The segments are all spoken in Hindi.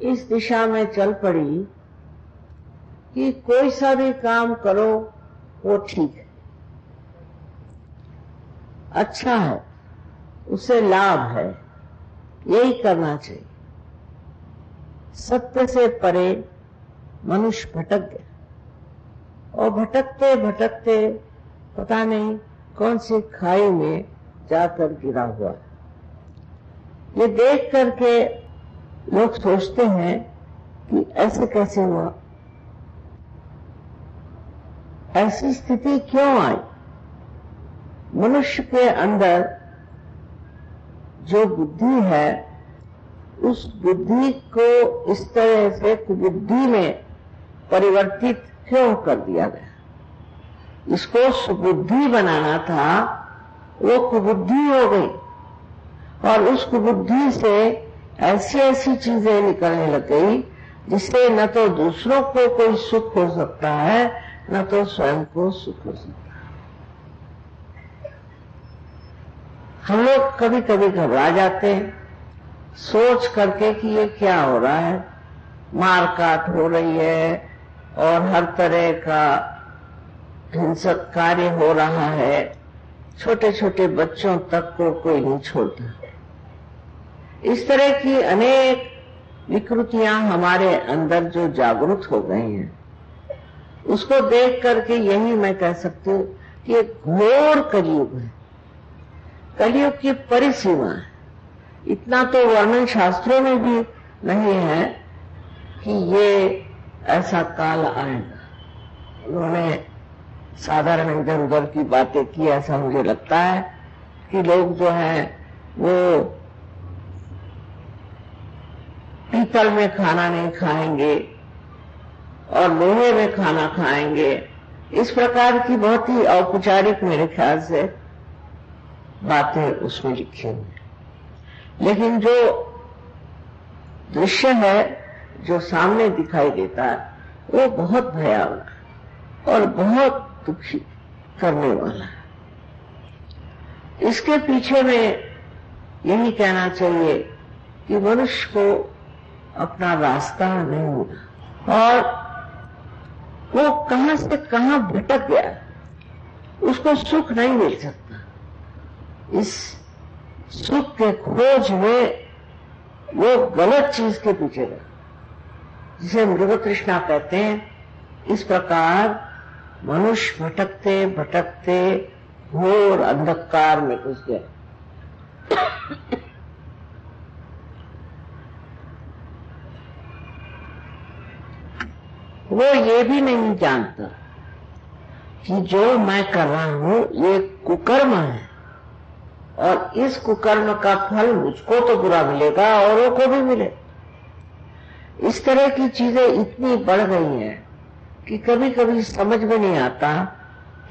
इस दिशा में चल पड़ी कि कोई सा भी काम करो वो ठीक है, अच्छा है, उससे लाभ है, यही करना चाहिए। सत्य से परे मनुष्य भटक गया और भटकते भटकते पता नहीं कौन सी खाई में जाकर गिरा हुआ। ये देख करके लोग सोचते हैं कि ऐसे कैसे हुआ, ऐसी स्थिति क्यों आई। मनुष्य के अंदर जो बुद्धि है उस बुद्धि को इस तरह से कुबुद्धि में परिवर्तित क्यों कर दिया गया। इसको सुबुद्धि बनाना था, वो कुबुद्धि हो गई और उस कुबुद्धि से ऐसी ऐसी चीजें निकलने लग गई जिससे न तो दूसरों को कोई सुख हो सकता है न तो स्वयं को सुख हो सकता है। हम लोग कभी कभी घबरा जाते हैं सोच करके कि ये क्या हो रहा है, मारकाट हो रही है और हर तरह का हिंसक कार्य हो रहा है, छोटे छोटे बच्चों तक को कोई नहीं छोड़ता। इस तरह की अनेक विकृतियां हमारे अंदर जो जागृत हो गई हैं, उसको देख करके यही मैं कह सकती हूँ कि एक घोर कलयुग है, कलयुग की परिसीमा है। इतना तो वर्णन शास्त्रों में भी नहीं है कि ये ऐसा काल आएगा। उन्होंने साधारण इधर उधर की बातें की, ऐसा मुझे लगता है कि लोग जो है वो पीतल में खाना नहीं खाएंगे और लोहे में खाना खाएंगे, इस प्रकार की बहुत ही औपचारिक मेरे ख्याल से बातें उसमें लिखी हुई हैं। लेकिन जो दृश्य है जो सामने दिखाई देता है वो बहुत भयावह और बहुत दुखी करने वाला है। इसके पीछे में यही कहना चाहिए कि मनुष्य को अपना रास्ता नहीं मिला और वो कहां से कहां भटक गया, उसको सुख नहीं मिल सकता। इस सुख के खोज में वो गलत चीज के पीछे गया, जिसे मृग तृष्णा कहते हैं। इस प्रकार मनुष्य भटकते भटकते घोर अंधकार में घुस गया। वो ये भी नहीं जानता कि जो मैं कर रहा हूं ये कुकर्म है और इस कुकर्म का फल मुझको तो बुरा मिलेगा औरों को भी मिले। इस तरह की चीजें इतनी बढ़ गई हैं कि कभी कभी समझ में नहीं आता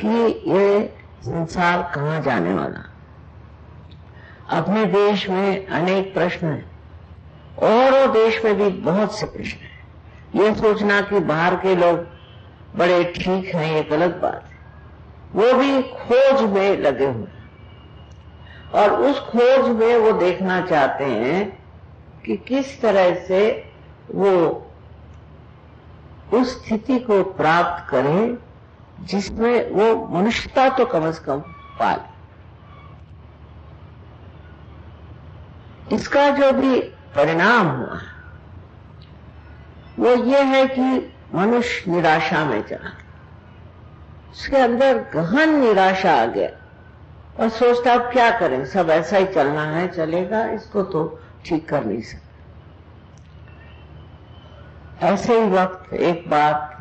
कि ये संसार कहां जाने वाला। अपने देश में अनेक प्रश्न हैं और देश में भी बहुत से प्रश्न हैं। ये सोचना कि बाहर के लोग बड़े ठीक हैं ये गलत बात है। वो भी खोज में लगे हुए हैं और उस खोज में वो देखना चाहते हैं कि किस तरह से वो उस स्थिति को प्राप्त करें जिसमें वो मनुष्यता तो कम से कम पाले। इसका जो भी परिणाम हुआ वो ये है कि मनुष्य निराशा में चला, उसके अंदर गहन निराशा आ गया और सोचता अब क्या करें, सब ऐसा ही चलना है, चलेगा, इसको तो ठीक कर नहीं सकते। ऐसे ही वक्त एक बात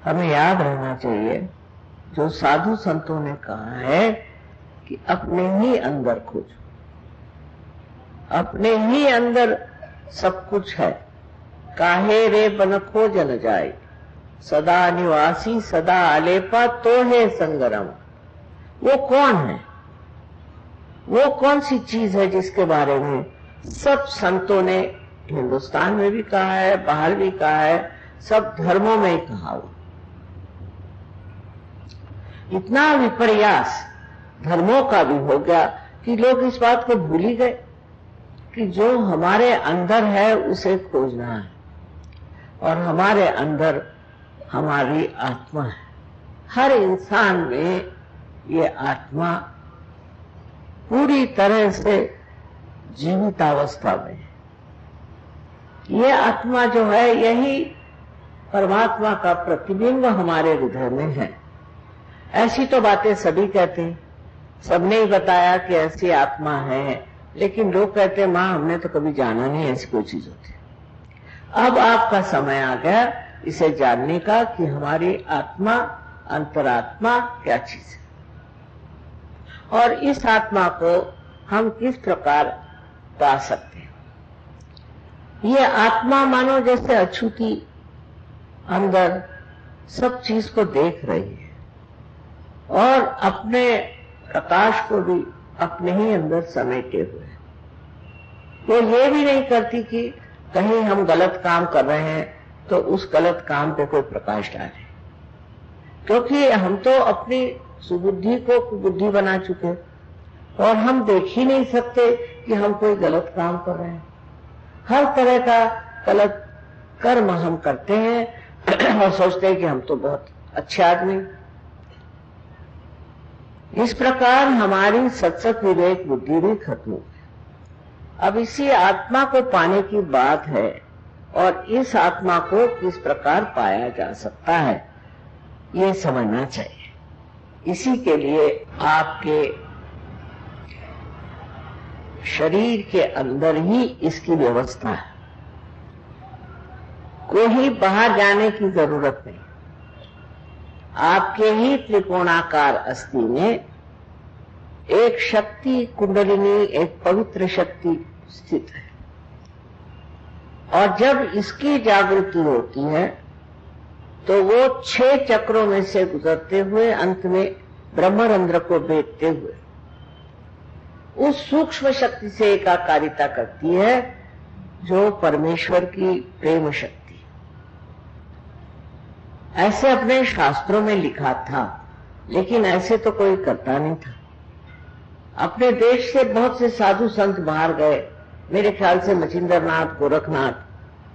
हमें याद रहना चाहिए जो साधु संतों ने कहा है कि अपने ही अंदर खोजो, अपने ही अंदर सब कुछ है। काहे रे बन खोज न जाए, सदा निवासी सदा आलेपा तो है संगरम। वो कौन है, वो कौन सी चीज है जिसके बारे में सब संतों ने हिंदुस्तान में भी कहा है, बाहर भी कहा है, सब धर्मों में ही कहा हो। इतना विपर्यास धर्मों का भी हो गया कि लोग इस बात को भूल ही गए कि जो हमारे अंदर है उसे खोजना है, और हमारे अंदर हमारी आत्मा है। हर इंसान में ये आत्मा पूरी तरह से जीवित अवस्था में है। ये आत्मा जो है यही परमात्मा का प्रतिबिंब हमारे हृदय में है। ऐसी तो बातें सभी कहते हैं, सबने ही बताया कि ऐसी आत्मा है, लेकिन लोग कहते हैं मां हमने तो कभी जाना नहीं ऐसी कोई चीज होती। अब आपका समय आ गया इसे जानने का कि हमारी आत्मा, अंतरात्मा क्या चीज है, और इस आत्मा को हम किस प्रकार पा सकते हैं। ये आत्मा मानो जैसे अछूती अंदर सब चीज को देख रही है और अपने प्रकाश को भी अपने ही अंदर समेटे हुए है। वो ये भी नहीं करती कि कहीं हम गलत काम कर रहे हैं तो उस गलत काम पे कोई प्रकाश डाले, क्योंकि हम तो अपनी सुबुद्धि को कुबुद्धि बना चुके और हम देख ही नहीं सकते कि हम कोई गलत काम कर रहे हैं। हर तरह का गलत कर्म हम करते हैं और सोचते हैं कि हम तो बहुत अच्छे आदमी। इस प्रकार हमारी सत्सत विवेक बुद्धि भी खत्म हो गई। अब इसी आत्मा को पाने की बात है, और इस आत्मा को किस प्रकार पाया जा सकता है ये समझना चाहिए। इसी के लिए आपके शरीर के अंदर ही इसकी व्यवस्था है, कोई बाहर जाने की जरूरत नहीं। आपके ही त्रिकोणाकार अस्थि में एक शक्ति कुंडलिनी, एक पवित्र शक्ति स्थित है, और जब इसकी जागृति होती है तो वो 6 चक्रों में से गुजरते हुए अंत में ब्रह्मरंध्र को भेदते हुए उस सूक्ष्म शक्ति से एकाकारिता करती है जो परमेश्वर की प्रेम शक्ति। ऐसे अपने शास्त्रों में लिखा था, लेकिन ऐसे तो कोई करता नहीं था। अपने देश से बहुत से साधु संत बाहर गए, मेरे ख्याल से मचिंद्रनाथ, गोरखनाथ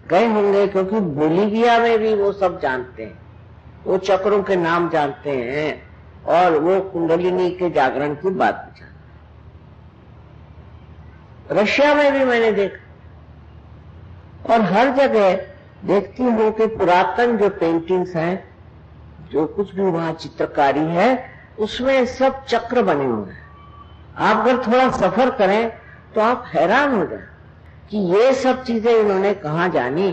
गए होंगे, क्योंकि बोलीविया में भी वो सब जानते हैं, वो चक्रों के नाम जानते हैं और वो कुंडलिनी के जागरण की बात भी जानते हैं। रशिया में भी मैंने देखा, और हर जगह देखती हूँ कि पुरातन जो पेंटिंग्स हैं, जो कुछ भी वहां चित्रकारी है, उसमें सब चक्र बने हुए हैं। आप अगर थोड़ा सफर करें तो आप हैरान हो जाए कि ये सब चीजें इन्होंने कहाँ जानी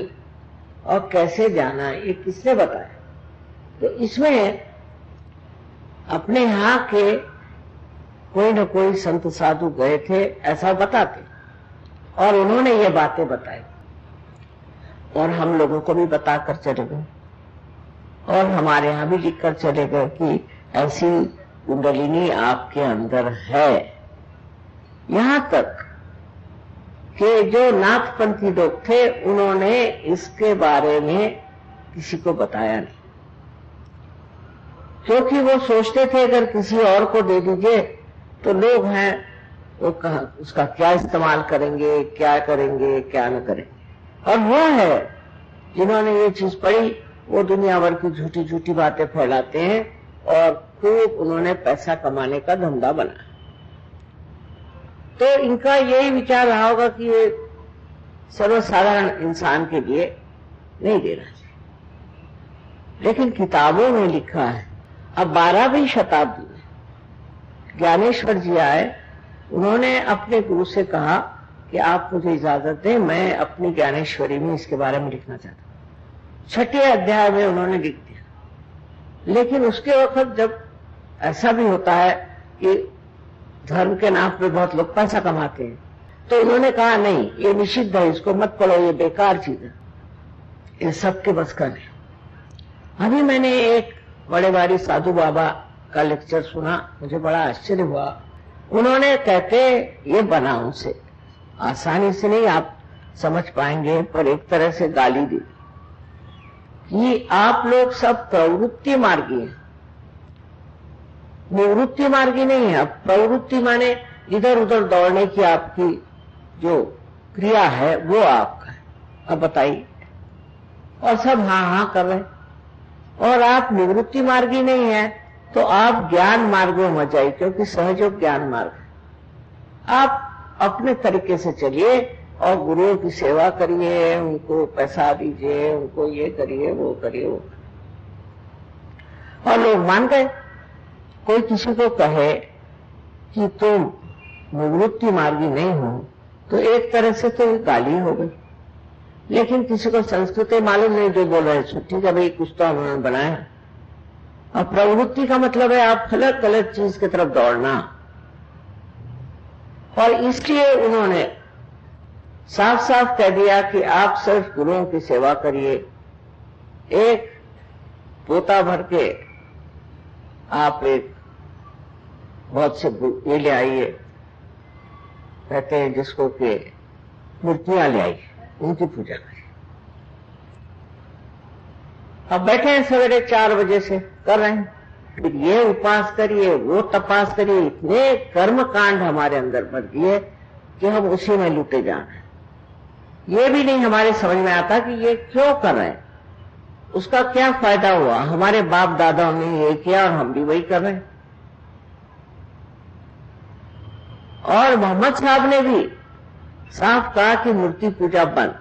और कैसे जाना, ये किसने बताया। तो इसमें अपने यहाँ के कोई न कोई संत साधु गए थे ऐसा बताते, और उन्होंने ये बातें बताई और हम लोगों को भी बताकर चले गए, और हमारे यहाँ भी लिखकर चले गए कि ऐसी कुंडलिनी आपके अंदर है। यहाँ तक कि जो नाथपंथी लोग थे उन्होंने इसके बारे में किसी को बताया नहीं, क्योंकि वो सोचते थे अगर किसी और को दे दीजिए तो लोग हैं वो उसका क्या इस्तेमाल करेंगे, क्या करेंगे, क्या न करेंगे। और वो है जिन्होंने ये चीज पढ़ी वो दुनिया भर की झूठी झूठी बातें फैलाते हैं और खूब उन्होंने पैसा कमाने का धंधा बनाया। तो इनका यही विचार रहा होगा कि ये सर्वसाधारण इंसान के लिए नहीं देना चाहिए। लेकिन किताबों में लिखा है, अब 12वीं शताब्दी में ज्ञानेश्वर जी आए, उन्होंने अपने गुरु से कहा कि आप मुझे इजाजत दें, मैं अपनी ज्ञानेश्वरी में इसके बारे में लिखना चाहता हूं। 6ठे अध्याय में उन्होंने लिख दिया। लेकिन उसके वक्त जब ऐसा भी होता है कि धर्म के नाम पे बहुत लोग पैसा कमाते हैं, तो उन्होंने कहा नहीं, ये निषिद्ध है, इसको मत पढ़ो, ये बेकार चीज है, ये सबके बस का नहीं। अभी मैंने एक बड़े भारी साधु बाबा का लेक्चर सुना, मुझे बड़ा आश्चर्य हुआ। उन्होंने कहते ये बना उनसे, आसानी से नहीं आप समझ पाएंगे, पर एक तरह से गाली दी कि आप लोग सब प्रवृत्ति मार्गी हैं, निवृत्ति मार्गी नहीं है। अब प्रवृत्ति माने इधर उधर दौड़ने की आपकी जो क्रिया है वो आपका है। अब बताइए, और सब हाँ हाँ कर रहे, और आप निवृत्ति मार्गी नहीं है तो आप ज्ञान मार्ग में मत जाइए, क्योंकि सहयोग ज्ञान मार्ग है। आप अपने तरीके से चलिए और गुरुओं की सेवा करिए, उनको पैसा दीजिए, उनको ये करिए वो करिए वो। और लोग मान गए। कोई किसी को कहे कि तुम निवृत्ति मार्गी नहीं हो तो एक तरह से तो गाली हो गई, लेकिन किसी को संस्कृति मालूम नहीं, जो बोल रहे हैं ठीक है भाई कुछ तो उन्होंने बनाया। और प्रवृत्ति का मतलब है आप गलत गलत चीज की तरफ दौड़ना, और इसलिए उन्होंने साफ साफ कह दिया कि आप सिर्फ गुरुओं की सेवा करिए। एक पोता भर के आप एक बहुत से ये ले आइए, कहते हैं जिसको कि मूर्तियां ले आइए, उनकी पूजा करिए। अब बैठे हैं सवेरे 4 बजे से कर रहे हैं, फिर ये उपास करिए वो तपास करिए, इतने कर्म कांड हमारे अंदर भर दिए कि हम उसी में लूटे जा रहे हैं। ये भी नहीं हमारे समझ में आता कि ये क्यों कर रहे हैं, उसका क्या फायदा हुआ। हमारे बाप दादाओं ने ये किया और हम भी वही कर रहे हैं। और मोहम्मद साहब ने भी साफ कहा कि मूर्ति पूजा बंद,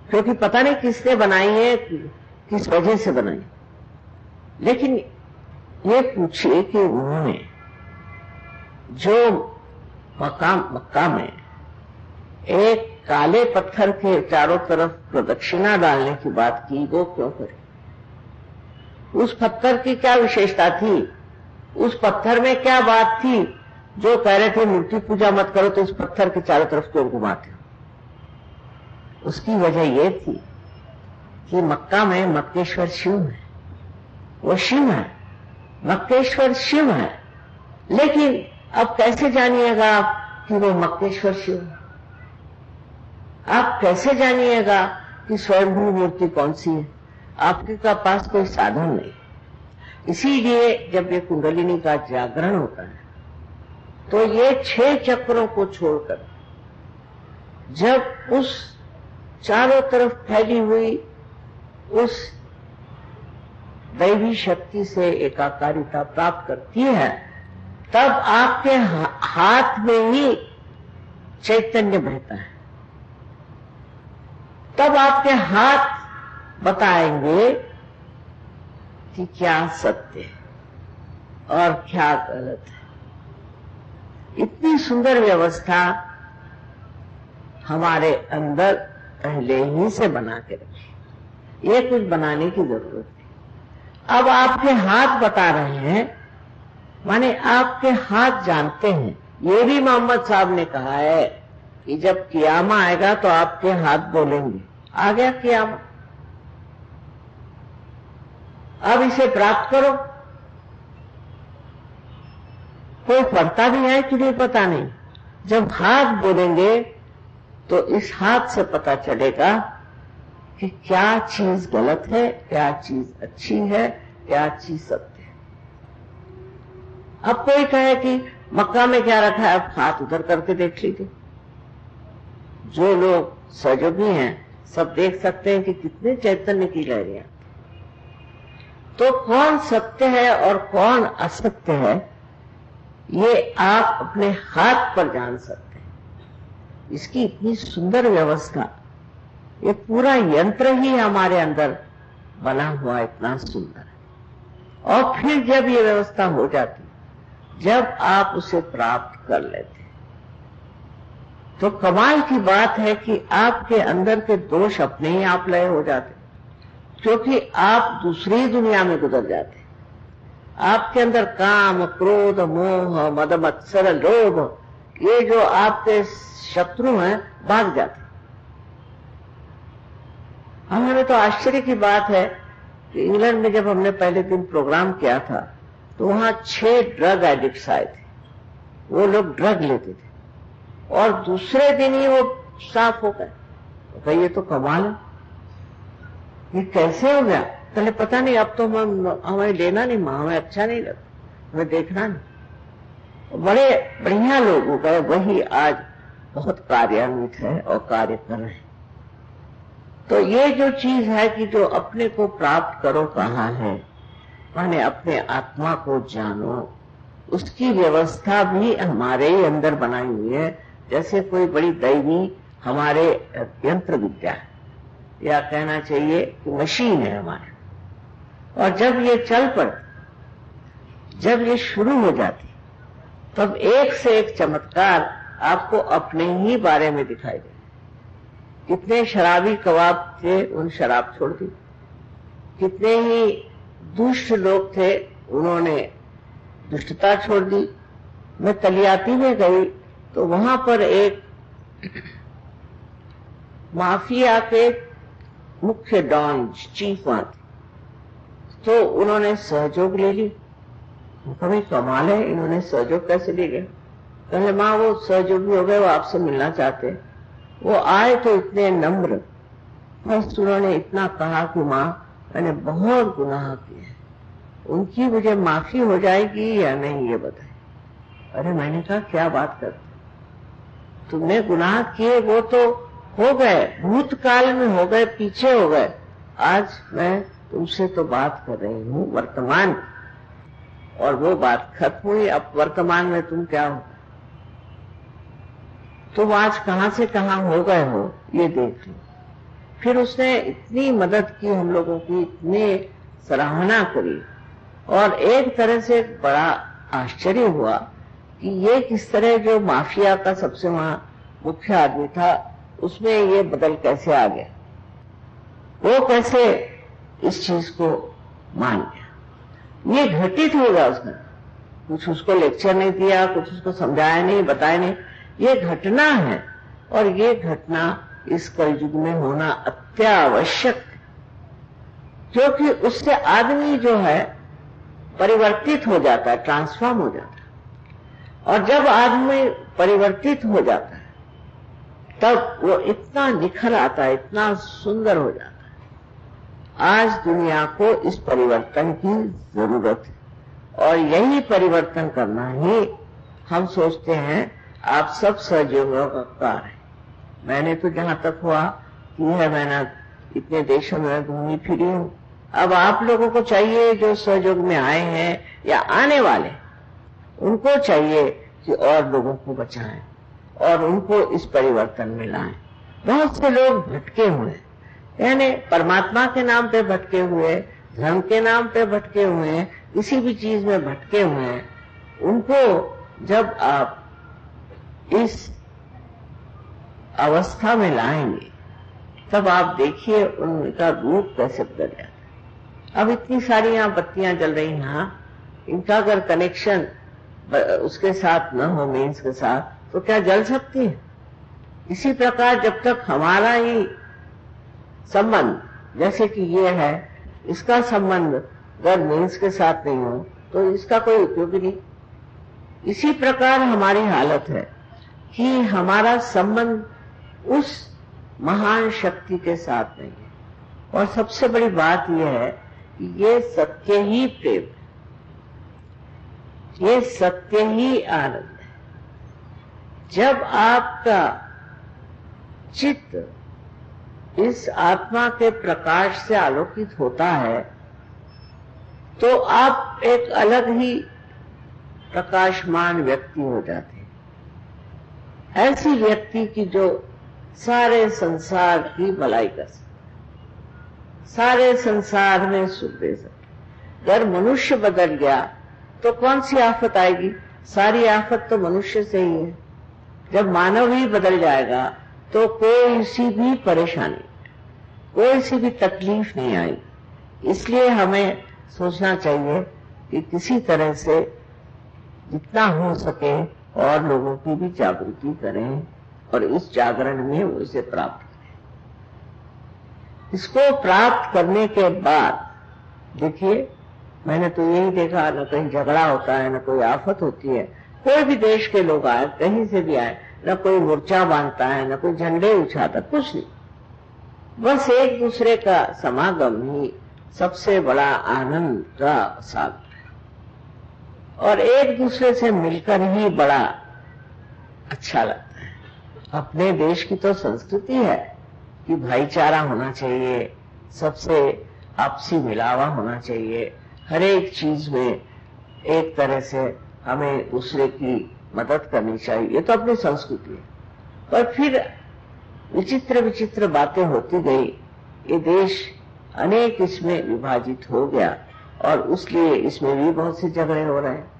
क्योंकि पता नहीं किसने बनाई है, किस वजह से बनाई। लेकिन ये पूछिए कि उन्होंने जो मक्का में एक काले पत्थर के चारों तरफ प्रदक्षिणा डालने की बात की, वो क्यों करे? उस पत्थर की क्या विशेषता थी? उस पत्थर में क्या बात थी जो कह रहे थे मूर्ति पूजा मत करो तो इस पत्थर के चारों तरफ क्यों घुमाते हो? उसकी वजह यह थी कि मक्का में मक्केश्वर शिव है, वो शिव है, मक्केश्वर शिव है। लेकिन अब कैसे जानिएगा आप कि वो मक्केश्वर शिव है? आप कैसे जानिएगा कि स्वयंभू मूर्ति कौन सी है? आपके पास कोई साधन नहीं। इसीलिए जब ये कुंडलिनी का जागरण होता है तो ये 6 चक्रों को छोड़कर जब उस चारों तरफ फैली हुई उस दैवी शक्ति से एकाकारिता प्राप्त करती है, तब आपके हाथ में ही चैतन्य बहता है। तब आपके हाथ बताएंगे कि क्या सत्य है और क्या गलत है। इतनी सुंदर व्यवस्था हमारे अंदर पहले ही से बना के रखी, ये कुछ बनाने की जरूरत नहीं। अब आपके हाथ बता रहे हैं, माने आपके हाथ जानते हैं। ये भी मोहम्मद साहब ने कहा है कि जब कियामा आएगा तो आपके हाथ बोलेंगे। आ गया कियामा, अब इसे प्राप्त करो। कोई पढ़ता भी है कि नहीं पता नहीं। जब हाथ बोलेंगे तो इस हाथ से पता चलेगा कि क्या चीज गलत है, क्या चीज अच्छी है, क्या चीज सत्य है। अब कोई कहे कि मक्का में क्या रखा है, अब हाथ उधर करके देख लीजिए। जो लोग सहयोगी हैं सब देख सकते हैं कि कितने चैतन्य की लहरियां। तो कौन सत्य है और कौन असत्य है, ये आप अपने हाथ पर जान सकते हैं। इसकी इतनी सुंदर व्यवस्था, ये पूरा यंत्र ही हमारे अंदर बना हुआ इतना सुंदर है। और फिर जब ये व्यवस्था हो जाती, जब आप उसे प्राप्त कर लेते, तो कमाल की बात है कि आपके अंदर के दोष अपने ही आप लय हो जाते, क्योंकि आप दूसरी दुनिया में गुजर जाते। आपके अंदर काम, क्रोध, मोह, मद, मत्सर, लोभ, ये जो आपके शत्रु हैं, भाग जाते। हमें तो आश्चर्य की बात है कि इंग्लैंड में जब हमने पहले दिन प्रोग्राम किया था तो वहां 6 ड्रग एडिक्ट्स आए थे। वो लोग ड्रग लेते थे और दूसरे दिन ही वो साफ हो गए। तो ये तो कमाल है, ये कैसे हो गया? पहले पता नहीं, अब तो हमें लेना नहीं, हमें अच्छा नहीं लगता, हमें देखना नहीं। बड़े बढ़िया लोग हो गए। वही आज बहुत कार्यान्वित है और कार्य कर रहे हैं। तो ये जो चीज है कि जो अपने को प्राप्त करो कहाँ है, माने अपने आत्मा को जानो, उसकी व्यवस्था भी हमारे ही अंदर बनाई हुई है। जैसे कोई बड़ी दैवी हमारे यंत्र विद्या है, या कहना चाहिए कि मशीन है हमारे, और जब ये चल पड़ती, जब ये शुरू हो जाती, तब एक से एक चमत्कार आपको अपने ही बारे में दिखाई दे। कितने शराबी कबाब थे, उन शराब छोड़ दी। कितने ही दुष्ट लोग थे, उन्होंने दुष्टता छोड़ दी। मैं कलियाती में गई तो वहां पर एक माफिया के मुख्य डॉन चीफ वहां थे, तो उन्होंने सहयोग ले ली। कभी कमाल है, इन्होंने सहयोग कैसे ले गए? कहले माँ वो सहयोगी हो गए, वो आपसे मिलना चाहते। वो आए तो इतने नम्र, बस उन्होंने इतना कहा कि माँ मैंने बहुत गुनाह किए, उनकी मुझे माफी हो जाएगी या नहीं ये बताए। अरे मैंने कहा क्या बात करते, तुमने गुनाह किए वो तो हो गए, भूतकाल में हो गए, पीछे हो गए। आज मैं तुमसे तो बात कर रही हूँ वर्तमान, और वो बात खत्म हुई। अब वर्तमान में तुम क्या हो, तुम आज कहां से कहां हो गए हो ये देख लो। फिर उसने इतनी मदद की हम लोगों की, इतनी सराहना करी, और एक तरह से बड़ा आश्चर्य हुआ कि ये किस तरह जो माफिया का सबसे वहां मुख्य आदमी था, उसमें ये बदल कैसे आ गया, वो कैसे इस चीज को मान गया। ये घटित हो गया, उसने कुछ उसको लेक्चर नहीं दिया, कुछ उसको समझाया नहीं, बताया नहीं, ये घटना है। और ये घटना इस कलयुग में होना अत्यावश्यक है, क्योंकि उससे आदमी जो है परिवर्तित हो जाता है, ट्रांसफॉर्म हो जाता है। और जब आदमी परिवर्तित हो जाता है तब वो इतना निखर आता है, इतना सुंदर हो जाता है। आज दुनिया को इस परिवर्तन की जरूरत है, और यही परिवर्तन करना ही हम सोचते हैं आप सब सहयोगियों का कार्य है। मैंने तो जहां तक हुआ कि है, मैंने इतने देशों में घूमी फिरी हूं। अब आप लोगों को चाहिए, जो सहयोग में आए हैं या आने वाले, उनको चाहिए कि और लोगों को बचाएं और उनको इस परिवर्तन में लाएं। बहुत से लोग भटके हुए, यानी परमात्मा के नाम पे भटके हुए, धर्म के नाम पे भटके हुए, किसी भी चीज में भटके हुए हैं। उनको जब आप इस अवस्था में लाएंगे तब आप देखिए उनका रूप कैसे बदल जाता है। अब इतनी सारी यहाँ बत्तियां जल रही हैं, इनका अगर कनेक्शन उसके साथ न हो, मेंस के साथ, तो क्या जल सकती है? इसी प्रकार जब तक हमारा ही संबंध, जैसे कि ये है, इसका संबंध अगर मेंस के साथ नहीं हो तो इसका कोई उपयोग नहीं। इसी प्रकार हमारी हालत है कि हमारा संबंध उस महान शक्ति के साथ नहीं है। और सबसे बड़ी बात यह है कि ये सत्य ही प्रेम है, ये सत्य ही आनंद है। जब आपका चित्त इस आत्मा के प्रकाश से आलोकित होता है तो आप एक अलग ही प्रकाशमान व्यक्ति हो जाते हैं। ऐसी व्यक्ति की जो सारे संसार की भलाई कर सके, सारे संसार में सुख दे सके। अगर मनुष्य बदल गया तो कौन सी आफत आएगी? सारी आफत तो मनुष्य से ही है। जब मानव ही बदल जाएगा तो कोई सी भी परेशानी, कोई सी भी तकलीफ नहीं आएगी। इसलिए हमें सोचना चाहिए कि किसी तरह से जितना हो सके और लोगों की भी जागृति करें और इस जागरण में वो इसे प्राप्त करें। इसको प्राप्त करने के बाद देखिए, मैंने तो यही देखा, न कहीं झगड़ा होता है, न कोई आफत होती है। कोई भी देश के लोग आए, कहीं से भी आए, न कोई मोर्चा बांधता है, न कोई झंडे उछाता, कुछ नहीं। बस एक दूसरे का समागम ही सबसे बड़ा आनंद का सागर है, और एक दूसरे से मिलकर ही बड़ा अच्छा लगता है। अपने देश की तो संस्कृति है कि भाईचारा होना चाहिए, सबसे आपसी मिलावा होना चाहिए, हर एक चीज में एक तरह से हमें दूसरे की मदद करनी चाहिए, ये तो अपनी संस्कृति है। पर फिर विचित्र विचित्र बातें होती गई, ये देश अनेक इसमें विभाजित हो गया और इसलिए इसमें भी बहुत से झगड़े हो रहे हैं।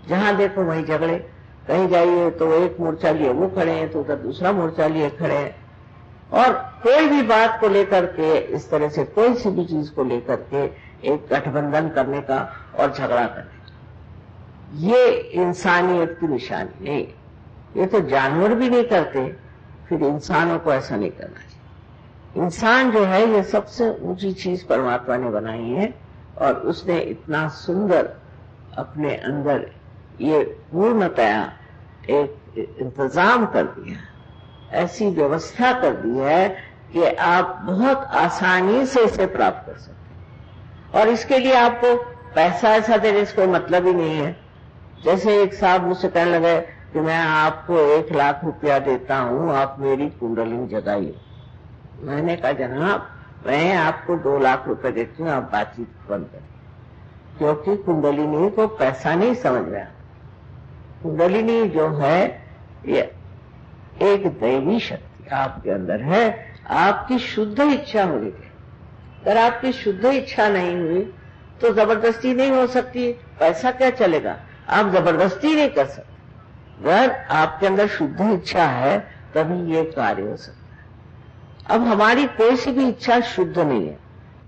जहां देखो वहीं झगड़े, कहीं जाइए तो एक मोर्चा लिए वो खड़े हैं, तो उधर दूसरा मोर्चा लिए खड़े हैं, और कोई भी बात को लेकर के इस तरह से कोई सी भी चीज को लेकर के एक गठबंधन करने का और झगड़ा करने का, ये इंसानियत की निशानी नहीं, ये तो जानवर भी नहीं करते, फिर इंसानों को ऐसा नहीं करना चाहिए। इंसान जो है ये सबसे ऊंची चीज परमात्मा ने बनाई है और उसने इतना सुंदर अपने अंदर ये पूर्णतया एक इंतजाम कर दिया, ऐसी व्यवस्था कर दी है कि आप बहुत आसानी से इसे प्राप्त कर सकते हैं। और इसके लिए आपको पैसा ऐसा देने से कोई मतलब ही नहीं है। जैसे एक साहब मुझसे कहने लगे कि मैं आपको 1 लाख रुपया देता हूं, आप मेरी कुंडलिनी जगाइए। मैंने कहा जनाब मैं आपको 2 लाख रुपए देती हूँ, आप बातचीत बंद करें, क्योंकि कुंडलिनी को पैसा नहीं समझ रहा। कुंडलिनी जो है ये एक दैवी शक्ति आपके अंदर है, आपकी शुद्ध इच्छा होनी चाहिए। अगर आपकी शुद्ध इच्छा नहीं हुई तो जबरदस्ती नहीं हो सकती, पैसा क्या चलेगा, आप जबरदस्ती नहीं कर सकते। अगर आपके अंदर शुद्ध इच्छा है तभी ये कार्य हो सकता है। अब हमारी कोई सी भी इच्छा शुद्ध नहीं है,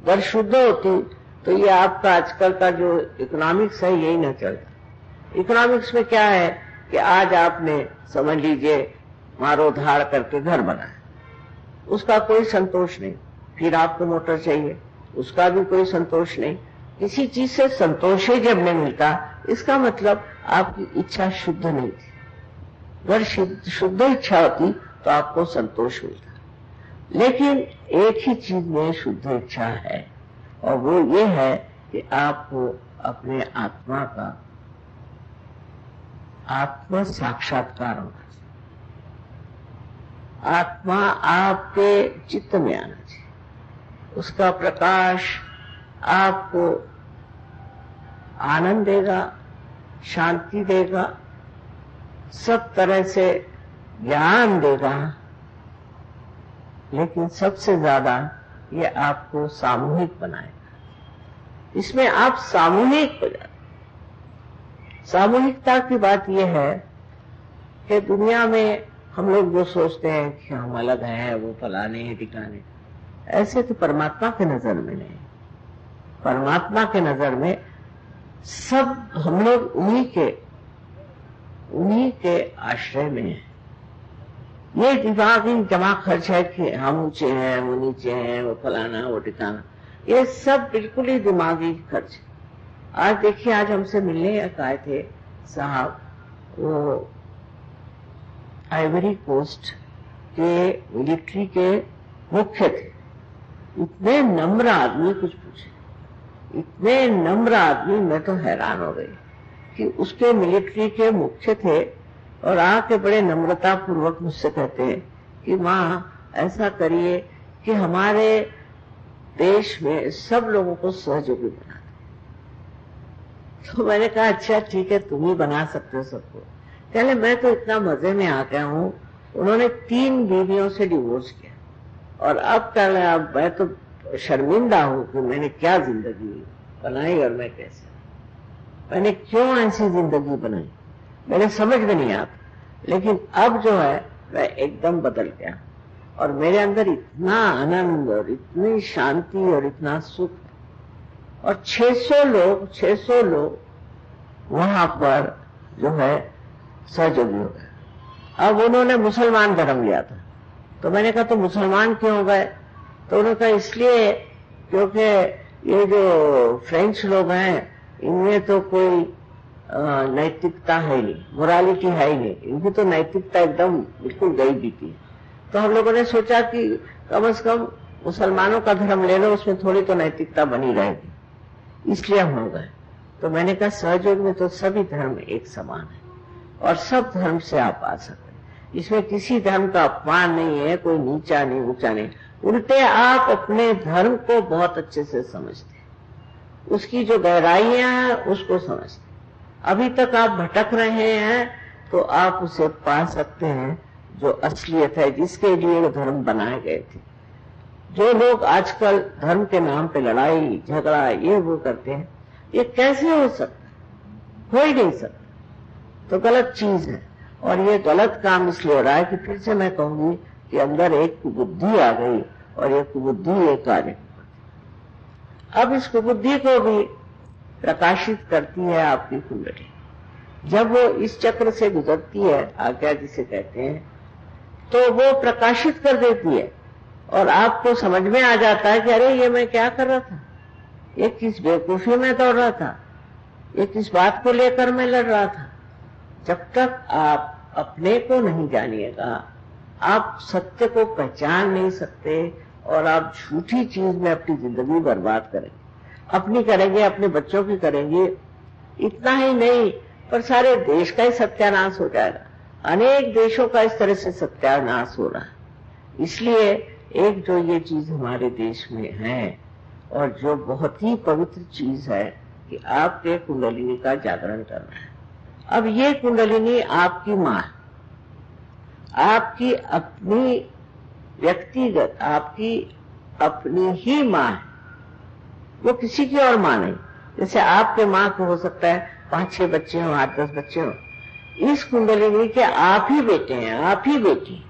अगर शुद्ध होती तो ये आपका आजकल का जो इकोनॉमिक्स है यही न चलता। इकोनॉमिक्स में क्या है कि आज आपने समझ लीजिए मारो धाड़ करके घर बनाया, उसका कोई संतोष नहीं, फिर आपको मोटर चाहिए, उसका भी कोई संतोष नहीं, किसी चीज से संतोष ही जब नहीं मिलता, इसका मतलब आपकी इच्छा शुद्ध नहीं थी। अगर शुद्ध इच्छा होती तो आपको संतोष मिलता। लेकिन एक ही चीज में शुद्ध इच्छा है और वो ये है कि आपको अपने आत्मा का आत्म साक्षात्कार होना चाहिए। आत्मा आपके चित्त में आना चाहिए, उसका प्रकाश आपको आनंद देगा, शांति देगा, सब तरह से ज्ञान देगा, लेकिन सबसे ज्यादा ये आपको सामूहिक बनाएगा। इसमें आप सामूहिक हो जाते। सामूहिकता की बात यह है कि दुनिया में हम लोग जो सोचते हैं कि हम अलग हैं, वो फलाने हैं ठिकाने, ऐसे तो परमात्मा के नजर में नहीं। परमात्मा के नजर में सब हम लोग उन्हीं के आश्रय में हैं। ये दिमागी जमा खर्च है कि हम ऊंचे हैं, वो नीचे हैं, वो फलाना वो ठिकाना, ये सब बिल्कुल ही दिमागी खर्च है। आज देखिए, आज हमसे मिलने आए थे साहब, वो आइवरी कोस्ट के मिलिट्री के मुख्य थे। इतने नम्र आदमी, कुछ पूछे, इतने नम्र आदमी, मैं तो हैरान हो गई कि उसके मिलिट्री के मुख्य थे और आके बड़े नम्रता पूर्वक मुझसे कहते हैं कि माँ ऐसा करिए कि हमारे देश में सब लोगों को सहयोगी बना दे। तो मैंने कहा अच्छा ठीक है, तुम ही बना सकते हो सबको। पहले मैं तो इतना मजे में आ गया हूँ, उन्होंने 3 बीवियों से डिवोर्स किया और अब कह रहे अब मैं तो शर्मिंदा हूँ कि मैंने क्या जिंदगी बनाई और मैं कैसे, मैंने क्यों ऐसी जिंदगी बनाई, मेरे समझ में नहीं आता। लेकिन अब जो है मैं एकदम बदल गया और मेरे अंदर इतना आनंद और इतनी शांति और इतना सुख, और 600 लोग वहां पर जो है सहयोगी हो गए। अब उन्होंने मुसलमान धर्म लिया था, तो मैंने कहा तो मुसलमान क्यों हो गए? तो उन्होंने कहा इसलिए क्योंकि ये जो फ्रेंच लोग हैं इनमें तो कोई नैतिकता है नहीं, मोरालिटी है ही नहीं, इनकी तो नैतिकता एकदम बिल्कुल गई बीती है। तो हम लोगों ने सोचा कि कम से कम मुसलमानों का धर्म ले लो, उसमें थोड़ी तो नैतिकता बनी रहेगी, इसलिए हम हो गए। तो मैंने कहा सहयोग में तो सभी धर्म एक समान है और सब धर्म से आप आ सकते हैं। इसमें किसी धर्म का अपमान नहीं है, कोई नीचा नहीं ऊंचा नहीं, उल्टे आप अपने धर्म को बहुत अच्छे से समझते हैं, उसकी जो गहराइयां हैं उसको समझते हैं। अभी तक आप भटक रहे हैं तो आप उसे पा सकते हैं जो असलियत है, जिसके लिए धर्म बनाए गए थे। जो लोग आजकल धर्म के नाम पे लड़ाई झगड़ा ये वो करते हैं, ये कैसे हो सकता है? हो ही नहीं सकता, तो गलत चीज है। और ये गलत काम इसलिए हो रहा है कि फिर से मैं कहूंगी कि अंदर एक कुबुद्धि आ गई और ये कुबुद्धि ये कार्य, अब इस कुबुद्धि को भी प्रकाशित करती है आपकी कुंडली। जब वो इस चक्र से गुजरती है, आज्ञा जिसे कहते हैं, तो वो प्रकाशित कर देती है और आपको समझ में आ जाता है कि अरे ये मैं क्या कर रहा था, ये किस बेवकूफी में दौड़ रहा था, ये किस बात को लेकर मैं लड़ रहा था। जब तक आप अपने को नहीं जानिएगा, आप सत्य को पहचान नहीं सकते और आप झूठी चीज में अपनी जिंदगी बर्बाद करेंगे, अपनी करेंगे, अपने बच्चों की करेंगे, इतना ही नहीं पर सारे देश का ही सत्यानाश हो जाएगा। अनेक देशों का इस तरह से सत्यानाश हो रहा है। इसलिए एक जो ये चीज हमारे देश में है और जो बहुत ही पवित्र चीज है कि आपके कुंडलिनी का जागरण करना है। अब ये कुंडलिनी आपकी मां है, आपकी अपनी व्यक्तिगत, आपकी अपनी ही मां है, वो किसी की और मां नहीं। जैसे आपके मां को हो सकता है 5-6 बच्चे हो, 8-10 बच्चे हो, इस कुंडलिनी के आप ही बेटे हैं, आप ही बेटी।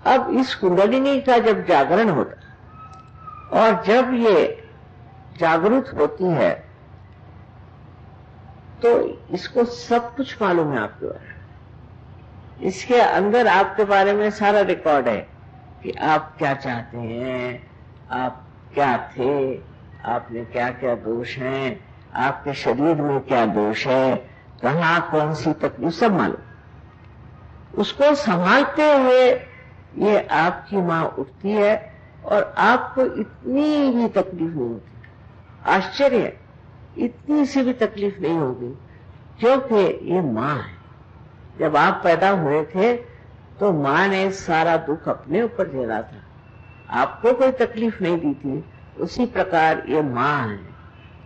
अब इस कुंडलिनी का जब जागरण होता है और जब ये जागृत होती है तो इसको सब कुछ मालूम है आपके बारे में। इसके अंदर आपके बारे में सारा रिकॉर्ड है कि आप क्या चाहते हैं, आप क्या थे, आपने क्या क्या दोष हैं, आपके शरीर में क्या दोष है, कहाँ कौन सी तकलीफ, सब मालूम। उसको संभालते हुए ये आपकी मां उठती है और आपको इतनी भी तकलीफ नहीं होती। आश्चर्य है, इतनी सी भी तकलीफ नहीं होगी, क्योंकि ये मां है। जब आप पैदा हुए थे तो मां ने सारा दुख अपने ऊपर झेला था, आपको कोई तकलीफ नहीं दी थी। उसी प्रकार ये मां है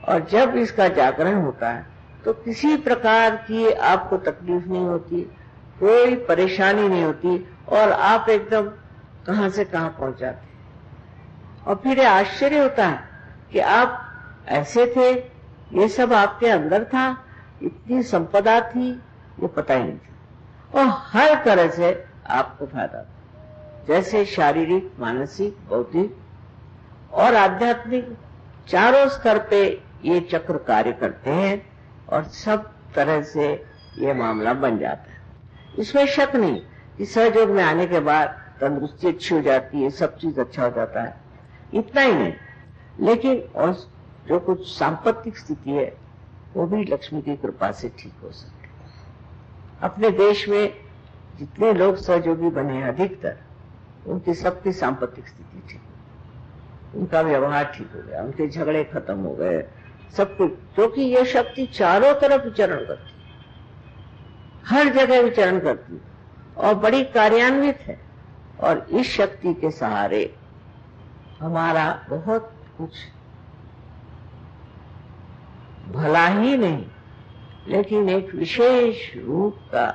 और जब इसका जागरण होता है तो किसी प्रकार की आपको तकलीफ नहीं होती, कोई परेशानी नहीं होती और आप एकदम कहां से कहां पहुंच जाते। और फिर ये आश्चर्य होता है कि आप ऐसे थे, ये सब आपके अंदर था, इतनी संपदा थी, ये पता ही नहीं था। और हर तरह से आपको फायदा था, जैसे शारीरिक, मानसिक, बौद्धिक और आध्यात्मिक, चारों स्तर पे ये चक्र कार्य करते हैं और सब तरह से ये मामला बन जाता है। इसमें शक नहीं कि सहयोग में आने के बाद तंदुरुस्ती अच्छी हो जाती है, सब चीज अच्छा हो जाता है। इतना ही नहीं, लेकिन और जो कुछ सांपत्तिक स्थिति है वो भी लक्ष्मी की कृपा से ठीक हो सकती है। अपने देश में जितने लोग सहयोगी बने अधिकतर, उनकी सबकी सांपत्तिक स्थिति ठीक, उनका व्यवहार ठीक हो गया, उनके झगड़े खत्म हो गए, सब कुछ, क्योंकि ये शक्ति चारों तरफ विचरण करती, हर जगह विचरण करती और बड़ी कार्यान्वित है। और इस शक्ति के सहारे हमारा बहुत कुछ भला ही नहीं, लेकिन एक विशेष रूप का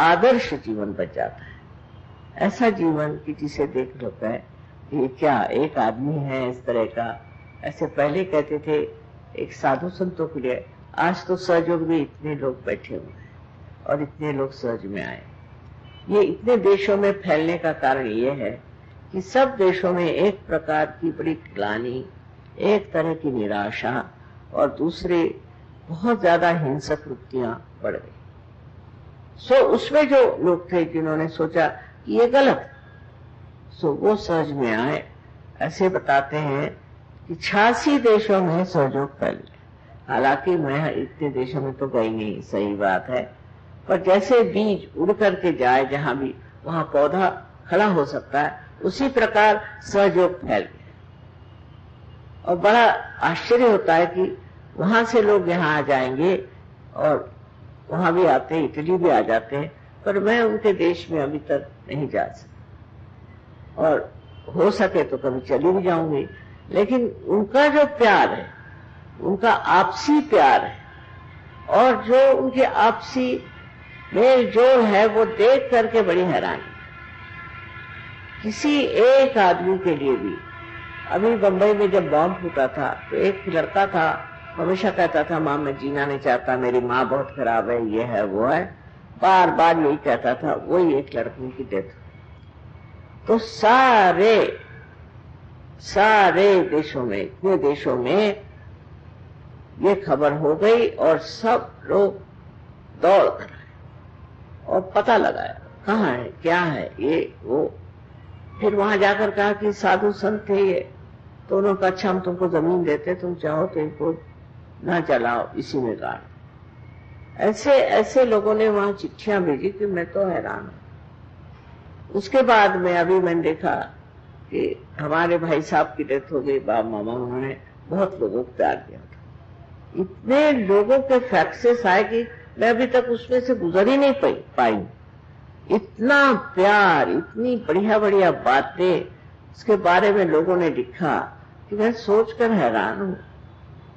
आदर्श जीवन बच जाता है। ऐसा जीवन कि जिसे देख लेता है कि क्या एक आदमी है इस तरह का। ऐसे पहले कहते थे एक साधु संतों के लिए, आज तो सहयोग में इतने लोग बैठे हुए हैं और इतने लोग सहज में आए। ये इतने देशों में फैलने का कारण ये है कि सब देशों में एक प्रकार की बड़ी ग्लानि, एक तरह की निराशा और दूसरे बहुत ज्यादा हिंसक वृत्तियां बढ़ गई। सो उसमें जो लोग थे जिन्होंने सोचा कि ये गलत, सो वो सहज में आए। ऐसे बताते हैं कि 86 देशों में सहयोग फैल गया। हालांकि मैं इतने देशों में तो गई नहीं, सही बात है, पर जैसे बीज उड़ करके जाए जहां भी, वहां पौधा खड़ा हो सकता है, उसी प्रकार सहयोग फैल गया। और बड़ा आश्चर्य होता है कि वहां से लोग यहाँ आ जाएंगे और वहां भी आते हैं, इटली भी आ जाते हैं, पर मैं उनके देश में अभी तक नहीं जा सका, और हो सके तो कभी चली भी जाऊंगी। लेकिन उनका जो प्यार है, उनका आपसी प्यार है, और जो उनके आपसी मेल जोल है, वो देख करके बड़ी हैरानी। किसी एक आदमी के लिए भी, अभी बंबई में जब बॉम्ब फूटा था तो एक लड़का था, हमेशा कहता था माँ मैं जीना नहीं चाहता, मेरी माँ बहुत खराब है, ये है वो है, बार बार यही कहता था। वही एक लड़की की डेथ। तो सारे देशों में, इतने देशों में ये खबर हो गई और सब लोग दौड़ कर आए और पता लगाया कहाँ है, क्या है, ये वो। फिर वहां जाकर कहा कि साधु संत थे ये, तो उन्होंने कहा अच्छा हम तुमको जमीन देते, तुम चाहो तो इनको ना जलाओ, इसी में गाड़। ऐसे ऐसे लोगों ने वहां चिट्ठियां भेजी कि मैं तो हैरान हूं। उसके बाद में अभी मैंने देखा कि हमारे भाई साहब की डेथ हो गई, बाप मामा, उन्होंने बहुत लोगों को प्यार किया था। इतने लोगों के फैक्सेस आए कि मैं अभी तक उसमें से गुजर ही नहीं पाई। इतना प्यार, इतनी बढ़िया बढ़िया बातें उसके बारे में लोगों ने लिखा कि मैं सोचकर हैरान हूं।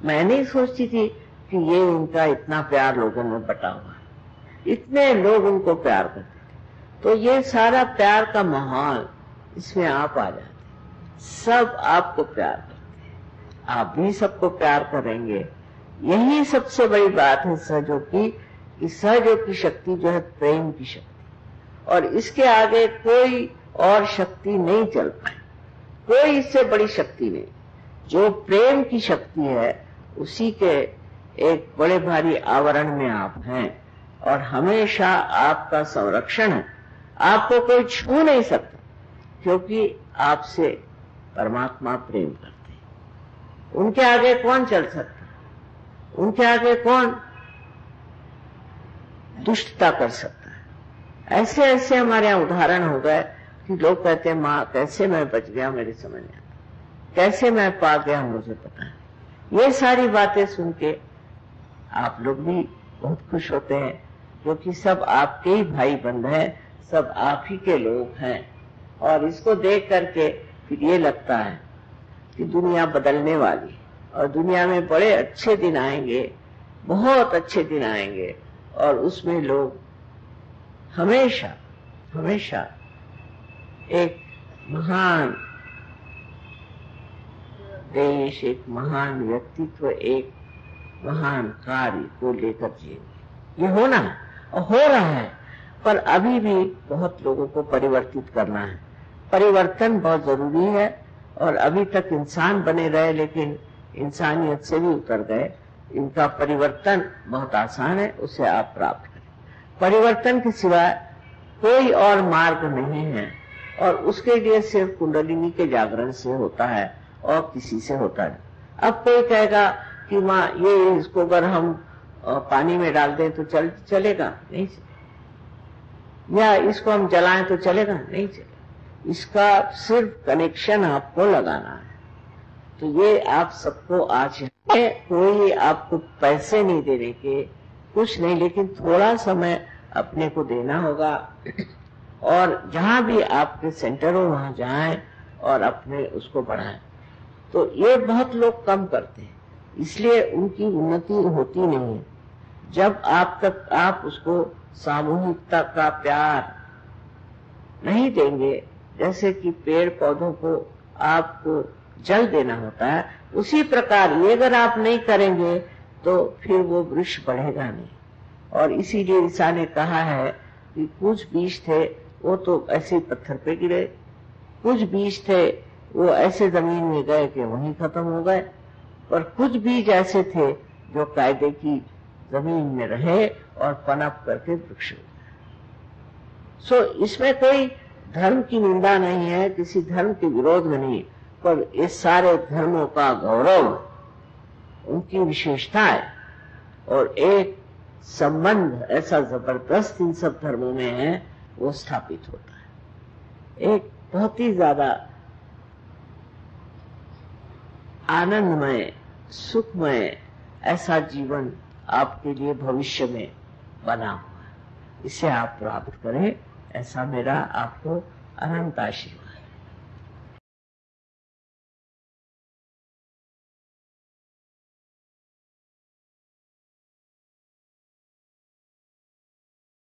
मैं नहीं सोचती थी कि ये उनका इतना प्यार लोगों में बटा हुआ, इतने लोग उनको प्यार करते थे। तो ये सारा प्यार का माहौल, इसमें आप आ जाते, सब आपको प्यार करते हैं, आप भी सबको प्यार करेंगे। यही सबसे बड़ी बात है सहयोग की। सहयोग की शक्ति जो है प्रेम की शक्ति, और इसके आगे कोई और शक्ति नहीं चल पाए, कोई इससे बड़ी शक्ति नहीं। जो प्रेम की शक्ति है, उसी के एक बड़े भारी आवरण में आप हैं, और हमेशा आपका संरक्षण है। आपको कोई छू नहीं सकता, क्योंकि आपसे परमात्मा प्रेम करते हैं। उनके आगे कौन चल सकता, उनके आगे कौन दुष्टता कर सकता है। ऐसे ऐसे हमारे यहाँ उदाहरण हो गए कि लोग कहते हैं माँ कैसे मैं बच गया, मेरी समझ नहीं आता, कैसे मैं पा गया, मुझे पता है। ये सारी बातें सुन के आप लोग भी बहुत खुश होते हैं, क्योंकि सब आपके ही भाई बंद हैं, सब आप ही के लोग हैं। और इसको देख करके फिर ये लगता है कि दुनिया बदलने वाली, और दुनिया में बड़े अच्छे दिन आएंगे, बहुत अच्छे दिन आएंगे, और उसमें लोग हमेशा हमेशा एक महान देश, एक महान व्यक्तित्व, एक महान कार्य को लेकर जिएंगे। ये होना है और हो रहा है, पर अभी भी बहुत लोगों को परिवर्तित करना है। परिवर्तन बहुत जरूरी है, और अभी तक इंसान बने रहे लेकिन इंसानियत से भी उतर गए। इनका परिवर्तन बहुत आसान है, उसे आप प्राप्त करें। परिवर्तन के सिवाय कोई और मार्ग नहीं है, और उसके लिए सिर्फ कुंडलिनी के जागरण से होता है, और किसी से होता नहीं। अब कोई कहेगा कि माँ ये इसको अगर हम पानी में डाल दें तो चलेगा? नहीं चलेगा। या इसको हम जलाएं तो चलेगा? नहीं चलेगा। इसका सिर्फ कनेक्शन आपको लगाना है। तो ये आप सबको आज कोई आपको पैसे नहीं देने के, कुछ नहीं, लेकिन थोड़ा समय अपने को देना होगा, और जहां भी आपके सेंटर हो वहां जाएं और अपने उसको बढ़ाएं। तो ये बहुत लोग कम करते हैं, इसलिए उनकी उन्नति होती नहीं है। जब आप तक आप उसको सामूहिकता का प्यार नहीं देंगे, जैसे कि पेड़ पौधों को आपको जल देना होता है, उसी प्रकार ये अगर आप नहीं करेंगे तो फिर वो वृक्ष बढ़ेगा नहीं। और इसीलिए ईसा ने कहा है कि कुछ बीज थे वो तो ऐसे पत्थर पे गिरे, कुछ बीज थे वो ऐसे जमीन में गए कि वहीं खत्म हो गए, और कुछ बीज ऐसे थे जो कायदे की जमीन में रहे और पनप करके वृक्ष हो गए। सो इसमें कोई धर्म की निंदा नहीं है, किसी धर्म के विरोध में नहीं, पर इस सारे धर्मों का गौरव, उनकी विशेषता है, और एक संबंध ऐसा जबरदस्त इन सब धर्मों में है, वो स्थापित होता है। एक बहुत ही ज्यादा आनंदमय, सुखमय ऐसा जीवन आपके लिए भविष्य में बना हुआ है। इसे आप प्राप्त करें, ऐसा मेरा आपको अनंत आशीर्वाद।